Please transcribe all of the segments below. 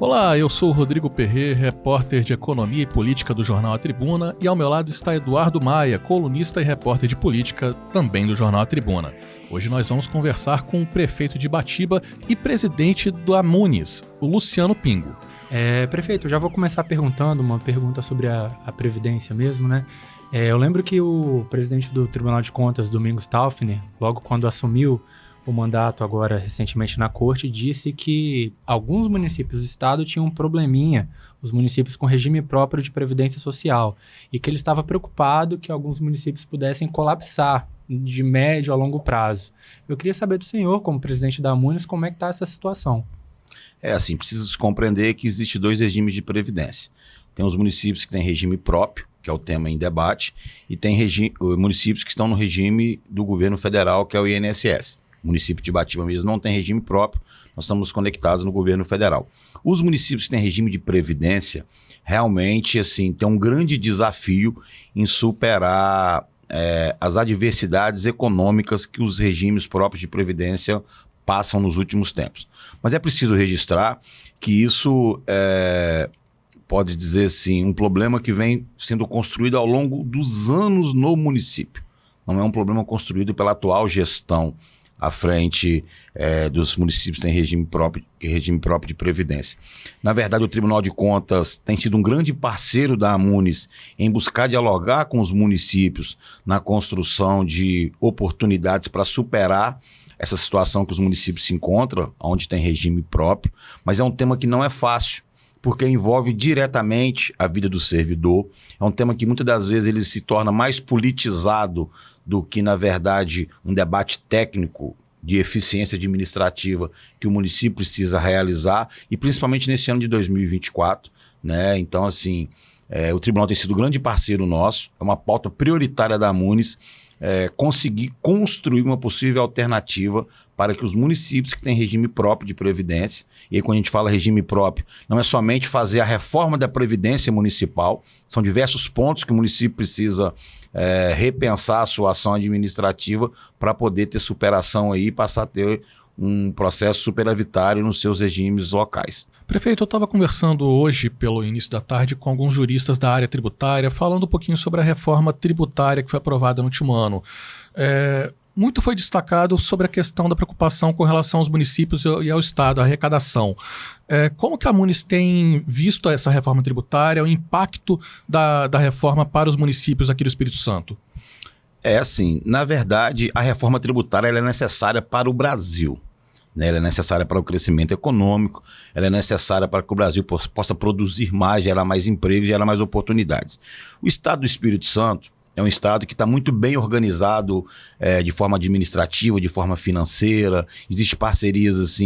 Olá, eu sou o Rodrigo Perret, repórter de Economia e Política do jornal A Tribuna, e ao meu lado está Eduardo Maia, colunista e repórter de política também do jornal A Tribuna. Hoje nós vamos conversar com o prefeito de Ibatiba e presidente da Munis, o Luciano Pingo. Prefeito, eu já vou começar perguntando uma pergunta sobre a Previdência mesmo, né? Eu lembro que o presidente do Tribunal de Contas, Domingos Staufner, logo quando assumiu o mandato agora recentemente na corte, disse que alguns municípios do estado tinham um probleminha, os municípios com regime próprio de previdência social, e que ele estava preocupado que alguns municípios pudessem colapsar de médio a longo prazo. Eu queria saber do senhor, como presidente da Munis, como é que está essa situação? Precisa se compreender que existe dois regimes de previdência. Tem os municípios que têm regime próprio, que é o tema em debate, e tem municípios que estão no regime do governo federal, que é o INSS. O município de Ibatiba mesmo não tem regime próprio, nós estamos conectados no governo federal. Os municípios que têm regime de previdência, realmente, tem um grande desafio em superar as adversidades econômicas que os regimes próprios de previdência passam nos últimos tempos. Mas é preciso registrar que isso pode dizer assim, um problema que vem sendo construído ao longo dos anos no município. Não é um problema construído pela atual gestão à frente dos municípios que têm regime próprio de previdência. Na verdade, o Tribunal de Contas tem sido um grande parceiro da Munis em buscar dialogar com os municípios na construção de oportunidades para superar essa situação que os municípios se encontram, onde tem regime próprio, mas é um tema que não é fácil, porque envolve diretamente a vida do servidor. É um tema que muitas das vezes ele se torna mais politizado do que, na verdade, um debate técnico de eficiência administrativa que o município precisa realizar, e principalmente nesse ano de 2024, né? Então, o tribunal tem sido grande parceiro nosso, é uma pauta prioritária da Munis, conseguir construir uma possível alternativa para que os municípios que têm regime próprio de previdência, e aí quando a gente fala regime próprio, não é somente fazer a reforma da previdência municipal, são diversos pontos que o município precisa repensar a sua ação administrativa para poder ter superação aí e passar a ter um processo superavitário nos seus regimes locais. Prefeito, eu estava conversando hoje, pelo início da tarde, com alguns juristas da área tributária, falando um pouquinho sobre a reforma tributária que foi aprovada no último ano. Muito foi destacado sobre a questão da preocupação com relação aos municípios e ao Estado, a arrecadação. Como que a Munis tem visto essa reforma tributária, o impacto da reforma para os municípios aqui do Espírito Santo? Na verdade, a reforma tributária ela é necessária para o Brasil, né? Ela é necessária para o crescimento econômico, ela é necessária para que o Brasil possa produzir mais, gerar mais empregos, gerar mais oportunidades. O Estado do Espírito Santo é um estado que está muito bem organizado de forma administrativa, de forma financeira. Existem parcerias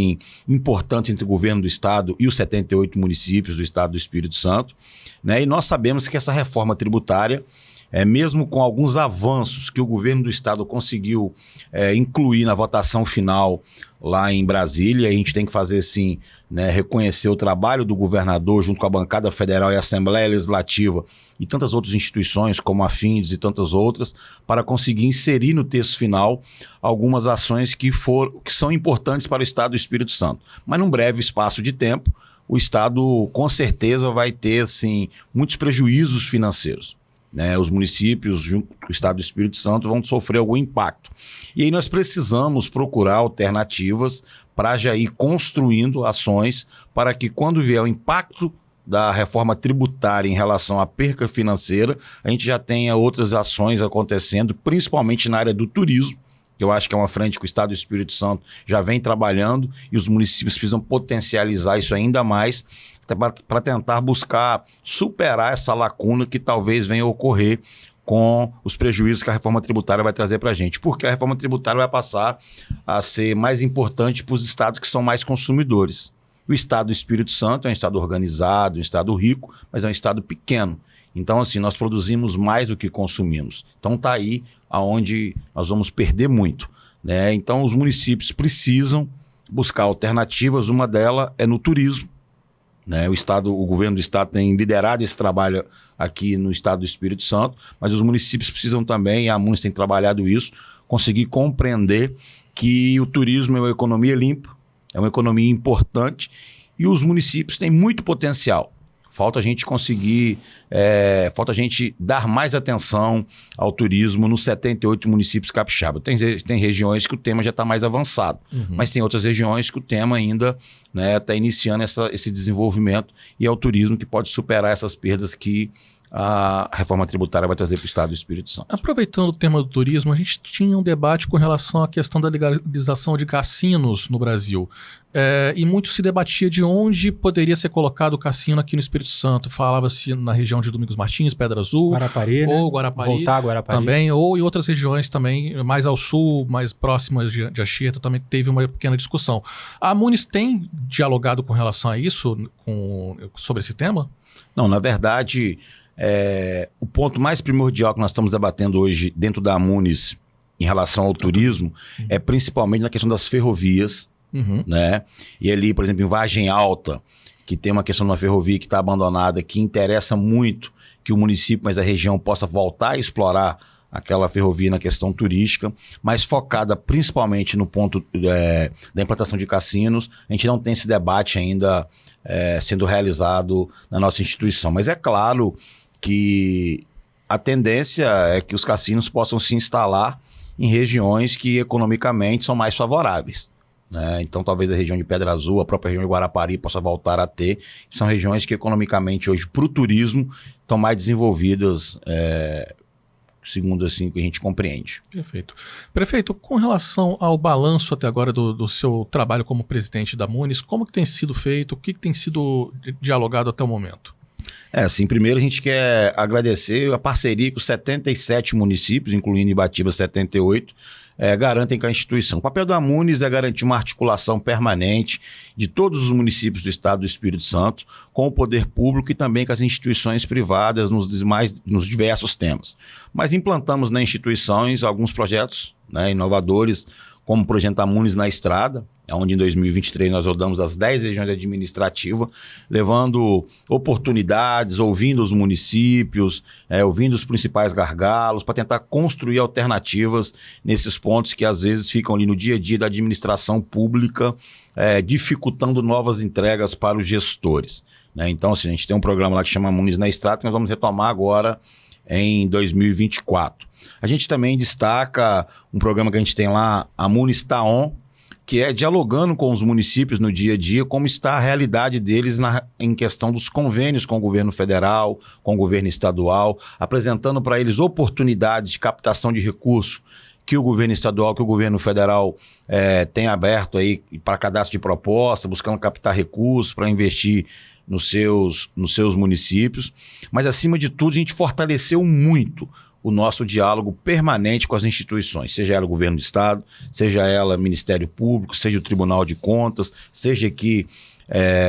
importantes entre o governo do estado e os 78 municípios do estado do Espírito Santo, né? E nós sabemos que essa reforma tributária, mesmo com alguns avanços que o governo do estado conseguiu incluir na votação final lá em Brasília, a gente tem que fazer reconhecer o trabalho do governador junto com a bancada federal e a Assembleia Legislativa e tantas outras instituições como a Findes e tantas outras, para conseguir inserir no texto final algumas ações que são importantes para o estado do Espírito Santo. Mas num breve espaço de tempo, o estado com certeza vai ter muitos prejuízos financeiros. Os municípios junto com o estado do Espírito Santo vão sofrer algum impacto. E aí nós precisamos procurar alternativas para já ir construindo ações para que, quando vier o impacto da reforma tributária em relação à perca financeira, a gente já tenha outras ações acontecendo, principalmente na área do turismo, que eu acho que é uma frente que o estado do Espírito Santo já vem trabalhando, e os municípios precisam potencializar isso ainda mais para tentar buscar superar essa lacuna que talvez venha a ocorrer com os prejuízos que a reforma tributária vai trazer para a gente. Porque a reforma tributária vai passar a ser mais importante para os estados que são mais consumidores. O estado do Espírito Santo é um estado organizado, um estado rico, mas é um estado pequeno. Então, nós produzimos mais do que consumimos. Então, está aí aonde nós vamos perder muito, né? Então, os municípios precisam buscar alternativas. Uma delas é no turismo, né? O governo do estado tem liderado esse trabalho aqui no estado do Espírito Santo, mas os municípios precisam também, e a Munis tem trabalhado isso, conseguir compreender que o turismo é uma economia limpa, é uma economia importante, E os municípios têm muito potencial. Falta a gente conseguir, falta a gente dar mais atenção ao turismo nos 78 municípios capixaba. Tem regiões que o tema já está mais avançado, mas tem outras regiões que o tema ainda está iniciando esse desenvolvimento, e é o turismo que pode superar essas perdas que a reforma tributária vai trazer para o Estado do Espírito Santo. Aproveitando o tema do turismo, a gente tinha um debate com relação à questão da legalização de cassinos no Brasil. E muito se debatia de onde poderia ser colocado o cassino aqui no Espírito Santo. Falava-se na região de Domingos Martins, Pedra Azul, Guarapari, ou Guarapari, voltar a Guarapari também, ou em outras regiões também, mais ao sul, mais próximas de Anchieta, também teve uma pequena discussão. A Amunis tem dialogado com relação a isso, sobre esse tema? Não, na verdade, o ponto mais primordial que nós estamos debatendo hoje dentro da Amunis em relação ao turismo é principalmente na questão das ferrovias, né? E ali, por exemplo, em Vargem Alta, que tem uma questão de uma ferrovia que está abandonada, que interessa muito que o município, mas a região, possa voltar a explorar aquela ferrovia na questão turística, mas focada principalmente no ponto da implantação de cassinos. A gente não tem esse debate ainda sendo realizado na nossa instituição, mas é claro que a tendência é que os cassinos possam se instalar em regiões que economicamente são mais favoráveis, né? Então talvez a região de Pedra Azul, a própria região de Guarapari possa voltar a ter. São regiões que economicamente hoje para o turismo estão mais desenvolvidas, segundo assim que a gente compreende. Perfeito. Prefeito, com relação ao balanço até agora do seu trabalho como presidente da Amunis, como que tem sido feito, o que tem sido dialogado até o momento? Assim, primeiro a gente quer agradecer a parceria que os 77 municípios, incluindo Ibatiba 78, garantem com a instituição. O papel da Amunis é garantir uma articulação permanente de todos os municípios do Estado do Espírito Santo com o poder público e também com as instituições privadas nos diversos temas. Mas implantamos nas instituições alguns projetos, né, inovadores, como o projeto Amunis na Estrada, onde em 2023 nós rodamos as 10 regiões administrativas, levando oportunidades, ouvindo os municípios, ouvindo os principais gargalos, para tentar construir alternativas nesses pontos que às vezes ficam ali no dia a dia da administração pública, dificultando novas entregas para os gestores, né? Então, assim, a gente tem um programa lá que chama Amunis na Estrada, que nós vamos retomar agora em 2024. A gente também destaca um programa que a gente tem lá, Amunis Taon, que é dialogando com os municípios no dia a dia, como está a realidade deles em questão dos convênios com o governo federal, com o governo estadual, apresentando para eles oportunidades de captação de recursos que o governo estadual, que o governo federal tem aberto aí para cadastro de proposta, buscando captar recursos para investir nos seus municípios. Mas, acima de tudo, a gente fortaleceu muito o nosso diálogo permanente com as instituições, seja ela o governo do Estado, seja ela Ministério Público, seja o Tribunal de Contas, seja aqui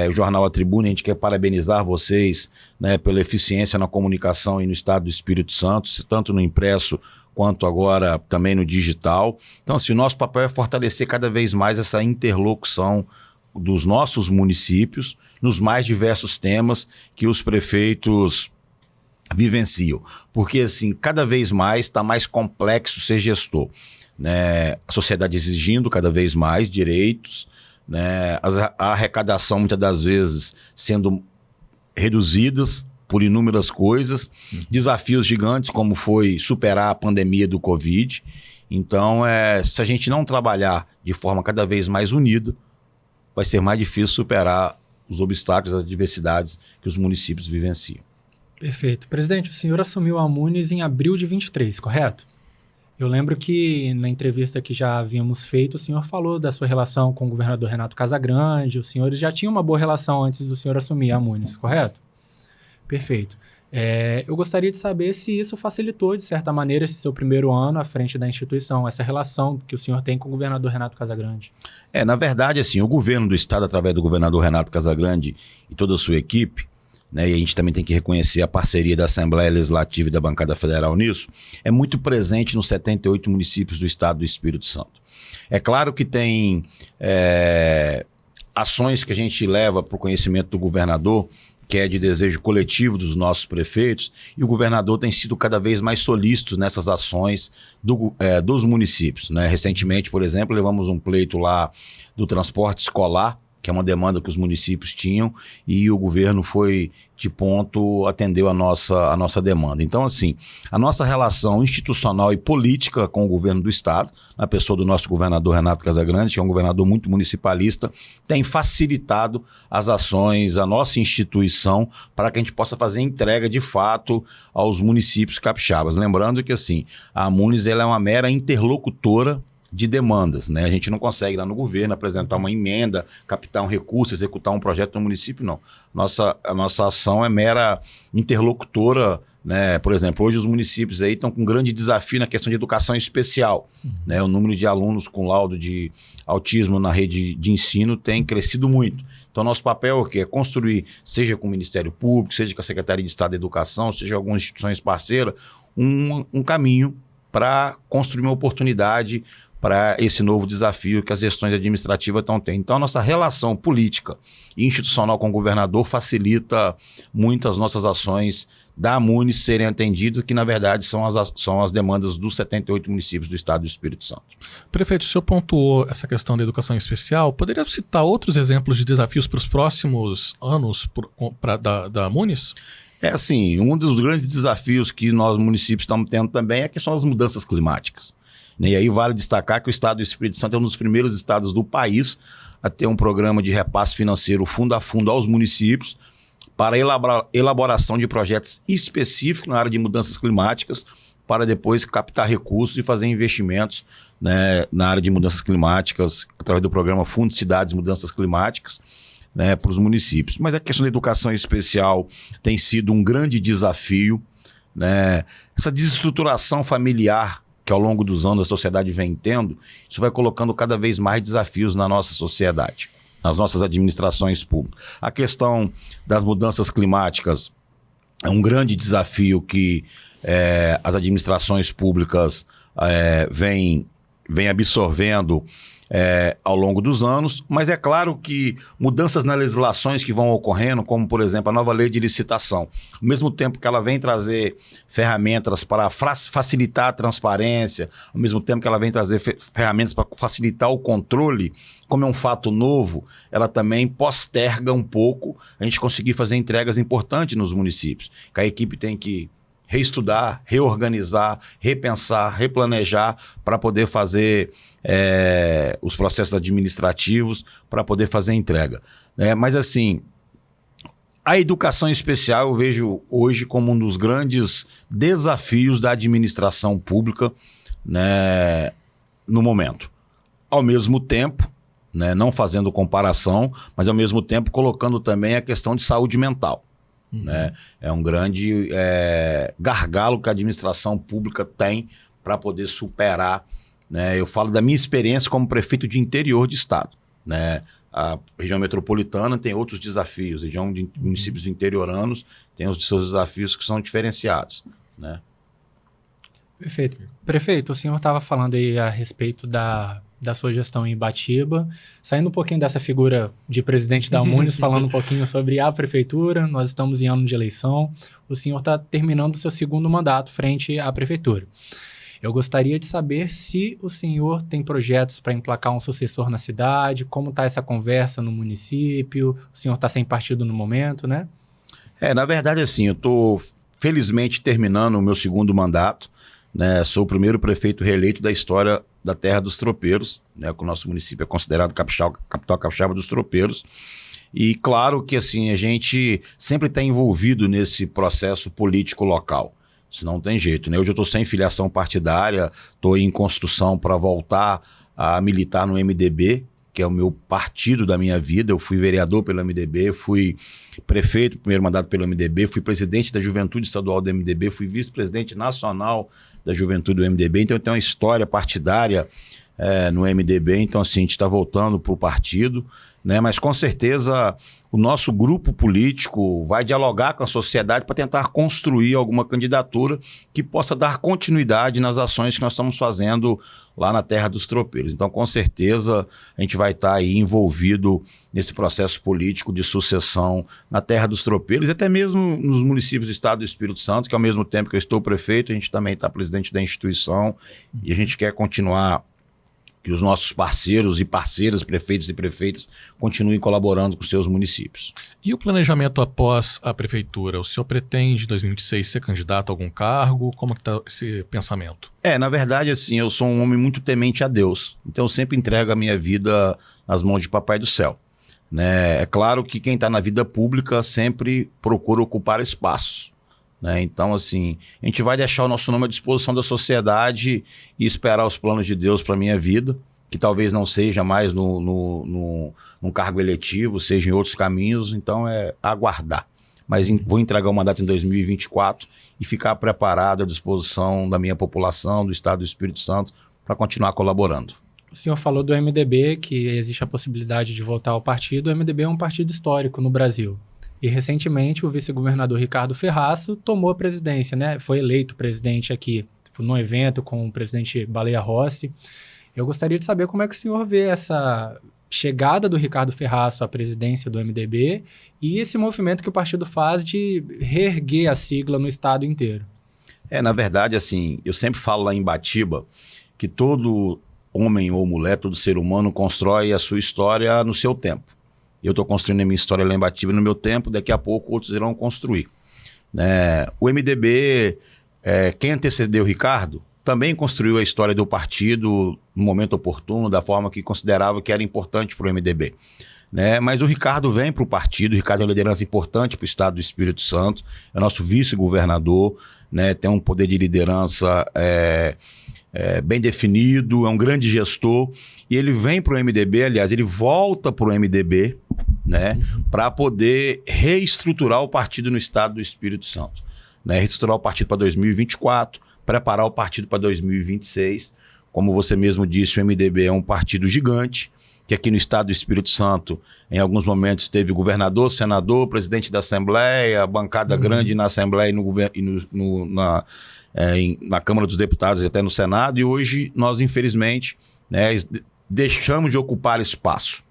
o Jornal A Tribuna. A gente quer parabenizar vocês, né, pela eficiência na comunicação e no Estado do Espírito Santo, tanto no impresso quanto agora também no digital. Então, assim, o nosso papel é fortalecer cada vez mais essa interlocução dos nossos municípios nos mais diversos temas que os prefeitos vivenciam, porque assim, cada vez mais está mais complexo ser gestor, né? A sociedade exigindo cada vez mais direitos, né? A arrecadação muitas das vezes sendo reduzidas por inúmeras coisas, desafios gigantes como foi superar a pandemia do Covid. Então, se a gente não trabalhar de forma cada vez mais unida, vai ser mais difícil superar os obstáculos, as adversidades que os municípios vivenciam. Perfeito. Presidente, o senhor assumiu a Amunis em abril de 23, correto? Eu lembro que na entrevista que já havíamos feito, o senhor falou da sua relação com o governador Renato Casagrande, os senhores já tinham uma boa relação antes do senhor assumir a Amunis, correto? Perfeito. Eu gostaria de saber se isso facilitou, de certa maneira, esse seu primeiro ano à frente da instituição, essa relação que o senhor tem com o governador Renato Casagrande. Na verdade, assim, o governo do Estado, através do governador Renato Casagrande e toda a sua equipe, né, e a gente também tem que reconhecer a parceria da Assembleia Legislativa e da Bancada Federal nisso, é muito presente nos 78 municípios do Estado do Espírito Santo. É claro que tem ações que a gente leva para o conhecimento do governador, que é de desejo coletivo dos nossos prefeitos, e o governador tem sido cada vez mais solícito nessas ações dos municípios, né? Recentemente, por exemplo, levamos um pleito lá do transporte escolar, que é uma demanda que os municípios tinham, e o governo foi de ponto, atendeu a nossa demanda. Então, assim, a nossa relação institucional e política com o governo do estado, na pessoa do nosso governador Renato Casagrande, que é um governador muito municipalista, tem facilitado as ações, a nossa instituição, para que a gente possa fazer entrega de fato aos municípios capixabas. Lembrando que, assim, a Munis ela é uma mera interlocutora de demandas, né? A gente não consegue lá no governo apresentar uma emenda, captar um recurso, executar um projeto no município, não. A nossa ação é mera interlocutora, né? Por exemplo, hoje os municípios aí estão com um grande desafio na questão de educação especial, né? O número de alunos com laudo de autismo na rede de ensino tem crescido muito. Então, nosso papel é o quê? É construir, seja com o Ministério Público, seja com a Secretaria de Estado da Educação, seja algumas instituições parceiras, um caminho para construir uma oportunidade para esse novo desafio que as gestões administrativas estão tendo. Então, a nossa relação política e institucional com o governador facilita muito as nossas ações da Munis serem atendidas, que, na verdade, são as demandas dos 78 municípios do estado do Espírito Santo. Prefeito, o senhor pontuou essa questão da educação especial. Poderia citar outros exemplos de desafios para os próximos anos da Munis? É assim, um dos grandes desafios que nós, municípios, estamos tendo também é a questão das mudanças climáticas. E aí vale destacar que o estado do Espírito Santo é um dos primeiros estados do país a ter um programa de repasse financeiro fundo a fundo aos municípios para elaboração de projetos específicos na área de mudanças climáticas, para depois captar recursos e fazer investimentos, né, na área de mudanças climáticas, através do programa Fundo de Cidades e Mudanças Climáticas, né, para os municípios. Mas a questão da educação especial tem sido um grande desafio, né? Essa desestruturação familiar que ao longo dos anos a sociedade vem tendo, isso vai colocando cada vez mais desafios na nossa sociedade, nas nossas administrações públicas. A questão das mudanças climáticas é um grande desafio que as administrações públicas vêm absorvendo ao longo dos anos, mas é claro que mudanças nas legislações que vão ocorrendo, como por exemplo a nova lei de licitação, ao mesmo tempo que ela vem trazer ferramentas para facilitar a transparência, ao mesmo tempo que ela vem trazer ferramentas para facilitar o controle, como é um fato novo, ela também posterga um pouco a gente conseguir fazer entregas importantes nos municípios, que a equipe tem que reestudar, reorganizar, repensar, replanejar para poder fazer os processos administrativos, para poder fazer a entrega. Mas assim, a educação especial eu vejo hoje como um dos grandes desafios da administração pública, né, no momento. Ao mesmo tempo, né, não fazendo comparação, mas ao mesmo tempo colocando também a questão de saúde mental. Né? É um grande gargalo que a administração pública tem para poder superar, né? Eu falo da minha experiência como prefeito de interior de estado, né? A região metropolitana tem outros desafios, a região de municípios interioranos tem os seus desafios que são diferenciados, né? Perfeito. Prefeito, o senhor estava falando aí a respeito da sua gestão em Ibatiba, saindo um pouquinho dessa figura de presidente da Munis, falando um pouquinho sobre a prefeitura. Nós estamos em ano de eleição, o senhor está terminando o seu segundo mandato frente à prefeitura. Eu gostaria de saber se o senhor tem projetos para emplacar um sucessor na cidade, como está essa conversa no município, o senhor está sem partido no momento, né? Na verdade, assim, eu estou felizmente terminando o meu segundo mandato, né? Sou o primeiro prefeito reeleito da história da Terra dos Tropeiros, né? Que o nosso município é considerado capital capixaba dos tropeiros. E claro que assim, a gente sempre está envolvido nesse processo político local. Isso não tem jeito, né? Hoje eu estou sem filiação partidária, estou em construção para voltar a militar no MDB, que é o meu partido da minha vida. Eu fui vereador pelo MDB, fui prefeito, primeiro mandato pelo MDB, fui presidente da Juventude Estadual do MDB, fui vice-presidente nacional da Juventude do MDB, então eu tenho uma história partidária no MDB, então assim, a gente está voltando para o partido, né? Mas com certeza o nosso grupo político vai dialogar com a sociedade para tentar construir alguma candidatura que possa dar continuidade nas ações que nós estamos fazendo lá na Terra dos Tropeiros. Então, com certeza, a gente vai estar aí envolvido nesse processo político de sucessão na Terra dos Tropeiros, e até mesmo nos municípios do estado do Espírito Santo, que ao mesmo tempo que eu estou prefeito, a gente também está presidente da instituição, e a gente quer continuar que os nossos parceiros e parceiras, prefeitos e prefeitas, continuem colaborando com seus municípios. E o planejamento após a prefeitura? O senhor pretende, em 2026, ser candidato a algum cargo? Como está esse pensamento? Na verdade, assim, eu sou um homem muito temente a Deus, então eu sempre entrego a minha vida nas mãos de Papai do Céu. Né? É claro que quem está na vida pública sempre procura ocupar espaços. Né? Então, assim, a gente vai deixar o nosso nome à disposição da sociedade e esperar os planos de Deus para a minha vida, que talvez não seja mais num cargo eletivo, seja em outros caminhos, então é aguardar. Mas vou entregar o mandato em 2024 e ficar preparado à disposição da minha população, do Estado do Espírito Santo, para continuar colaborando. O senhor falou do MDB, que existe a possibilidade de voltar ao partido. O MDB é um partido histórico no Brasil. E recentemente o vice-governador Ricardo Ferraço tomou a presidência, né? Foi eleito presidente aqui, num evento com o presidente Baleia Rossi. Eu gostaria de saber como é que o senhor vê essa chegada do Ricardo Ferraço à presidência do MDB e esse movimento que o partido faz de reerguer a sigla no estado inteiro. Na verdade, assim, eu sempre falo lá em Batiba que todo homem ou mulher, todo ser humano constrói a sua história no seu tempo. Eu estou construindo a minha história lá em Batiba no meu tempo, daqui a pouco outros irão construir. O MDB, quem antecedeu o Ricardo, também construiu a história do partido no momento oportuno, da forma que considerava que era importante para o MDB. Mas o Ricardo vem para o partido, o Ricardo é uma liderança importante para o Estado do Espírito Santo, é nosso vice-governador, tem um poder de liderança bem definido, é um grande gestor, e ele vem para o MDB, aliás, ele volta para o MDB, para poder reestruturar o partido no Estado do Espírito Santo. Reestruturar o partido para 2024, preparar o partido para 2026. Como você mesmo disse, o MDB é um partido gigante, que aqui no Estado do Espírito Santo, em alguns momentos, teve governador, senador, presidente da Assembleia, bancada grande na Assembleia e na Câmara dos Deputados e até no Senado, e hoje nós, infelizmente, deixamos de ocupar espaço.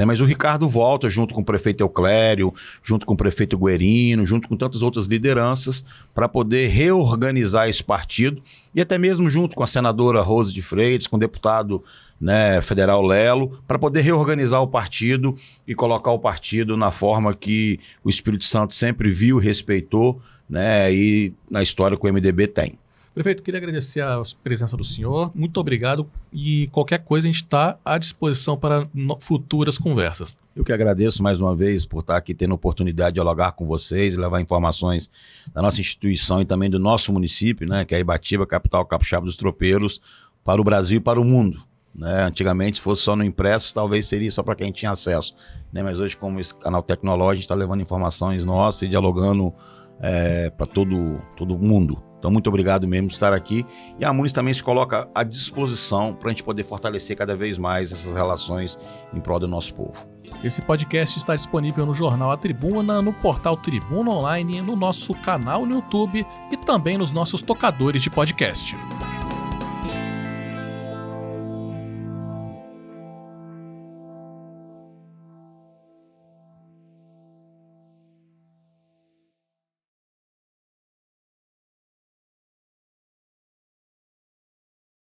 Mas o Ricardo volta junto com o prefeito Euclério, junto com o prefeito Guerino, junto com tantas outras lideranças, para poder reorganizar esse partido, e até mesmo junto com a senadora Rose de Freitas, com o deputado federal Lelo, para poder reorganizar o partido e colocar o partido na forma que o Espírito Santo sempre viu, respeitou, e na história que o MDB tem. Prefeito, queria agradecer a presença do senhor, muito obrigado, e qualquer coisa a gente está à disposição para futuras conversas. Eu que agradeço mais uma vez por estar aqui tendo a oportunidade de dialogar com vocês, levar informações da nossa instituição e também do nosso município, que é Ibatiba, capital capixaba dos tropeiros, para o Brasil e para o mundo. Antigamente, se fosse só no impresso, talvez seria só para quem tinha acesso. Mas hoje, como esse canal tecnológico, a gente está levando informações nossas e dialogando para todo mundo. Então, muito obrigado mesmo por estar aqui. E a Amunis também se coloca à disposição para a gente poder fortalecer cada vez mais essas relações em prol do nosso povo. Esse podcast está disponível no jornal A Tribuna, no portal Tribuna Online, no nosso canal no YouTube e também nos nossos tocadores de podcast.